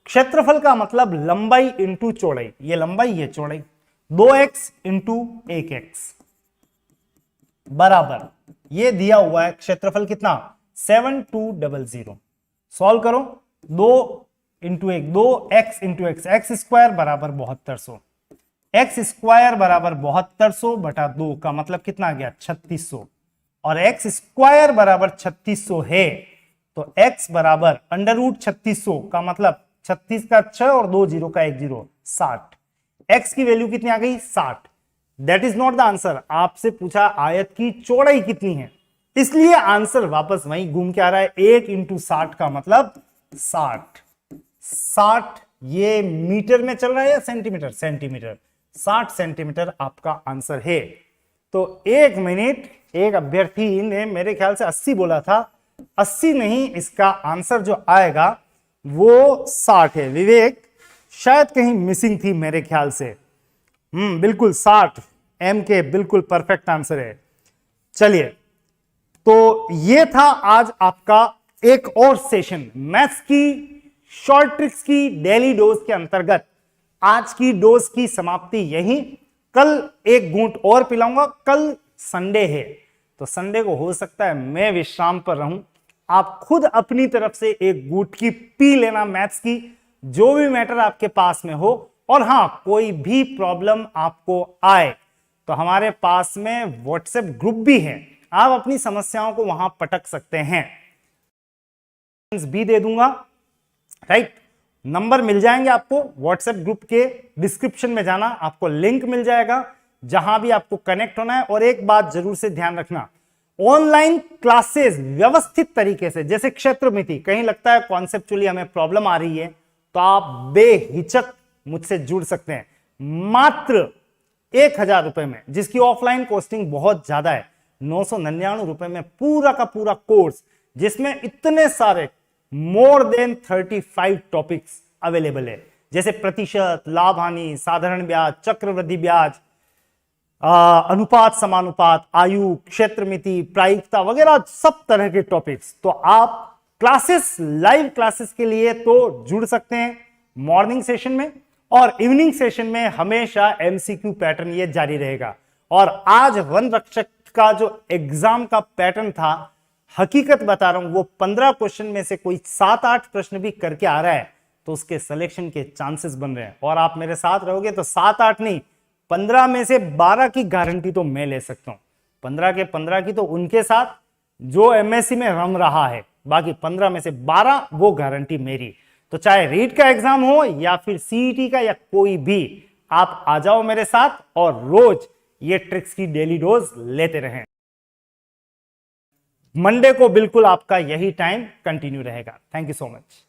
क्षेत्रफल का मतलब लंबाई इंटू चौड़ाई, ये लंबाई ये चौड़ाई, 2x इंटू 1x बराबर ये दिया हुआ है। क्षेत्रफल कितना 7200। सॉल्व करो, 2 into 1 2, x into x, x square बराबर 7200। एक्स स्क्वायर बराबर 7200 बटा 2 का मतलब कितना आ गया 3600। और एक्स स्क्वायर बराबर 3600 है तो x बराबर अंडर रूट 3600 का मतलब 36 का 6 और 2 जीरो का 1 जीरो 60। x की वैल्यू कितनी आ गई 60। That is not the answer. आपसे पूछा आयत की चौड़ाई कितनी है, इसलिए आंसर वापस वहीं घूम के आ रहा है। 8 इंटू 60 का मतलब 60। 60 ये मीटर में चल रहा है या सेंटीमीटर? सेंटीमीटर। 60 सेंटीमीटर आपका आंसर है। तो 1 मिनट, एक अभ्यर्थी ने मेरे ख्याल से 80 बोला था, 80 नहीं, इसका आंसर जो आएगा वो 60 है। विवेक शायद कहीं मिसिंग थी मेरे ख्याल से। बिल्कुल 60 एम के बिल्कुल परफेक्ट आंसर है। चलिए, तो ये था आज आपका एक और सेशन मैथ्स की शॉर्ट ट्रिक्स की डेली डोज के अंतर्गत। आज की डोज की समाप्ति यही। कल एक घूंट और पिलाऊंगा। कल संडे है, तो संडे को हो सकता है मैं विश्राम पर रहूं। आप खुद अपनी तरफ से एक घूंट की पी लेना मैथ्स की, जो भी मैटर आपके पास में हो। और हां, कोई भी प्रॉब्लम आपको आए तो हमारे पास में व्हाट्सएप ग्रुप भी है, आप अपनी समस्याओं को वहां पटक सकते हैं। भी दे दूंगा, राइट? नंबर मिल जाएंगे आपको व्हाट्सएप ग्रुप के। डिस्क्रिप्शन में जाना, आपको लिंक मिल जाएगा जहां भी आपको कनेक्ट होना है। और एक बात जरूर से ध्यान रखना, ऑनलाइन क्लासेस व्यवस्थित तरीके से, जैसे क्षेत्रमिति, कहीं लगता है कॉन्सेप्चुअली हमें प्रॉब्लम आ रही है, तो आप बेहिचक मुझसे जुड़ सकते हैं मात्र 1000 रुपए में, जिसकी ऑफलाइन कॉस्टिंग बहुत ज्यादा है। 999 रुपए में पूरा का पूरा कोर्स, जिसमें इतने सारे मोर देन 35 टॉपिक्स अवेलेबल है, जैसे प्रतिशत, लाभ हानि, साधारण ब्याज, चक्रवृद्धि ब्याज, अनुपात समानुपात, आयु, क्षेत्रमिति, प्रायिकता वगैरह सब तरह के टॉपिक्स। तो आप क्लासेस, लाइव क्लासेस के लिए तो जुड़ सकते हैं मॉर्निंग सेशन में, और इवनिंग सेशन में हमेशा एमसीक्यू पैटर्न ये जारी रहेगा। और आज वन रक्षक का जो एग्जाम का पैटर्न था, हकीकत बता रहा हूं, वो 15 क्वेश्चन में से कोई 7-8 प्रश्न भी करके आ रहा है, तो उसके सिलेक्शन के चांसेस बन रहे हैं। और आप मेरे साथ रहोगे तो 7-8 नहीं, 15 में से 12 की गारंटी तो मैं ले सकता हूं। 15 के 15 की तो उनके साथ जो एमएससी में रम रहा है, बाकी 15 में से 12 वो गारंटी मेरी। तो चाहे रीट का एग्जाम हो या फिर सीईटी का या कोई भी, आप आ जाओ मेरे साथ और रोज ये ट्रिक्स की डेली डोज लेते रहें। मंडे को बिल्कुल आपका यही टाइम कंटिन्यू रहेगा। Thank you so much.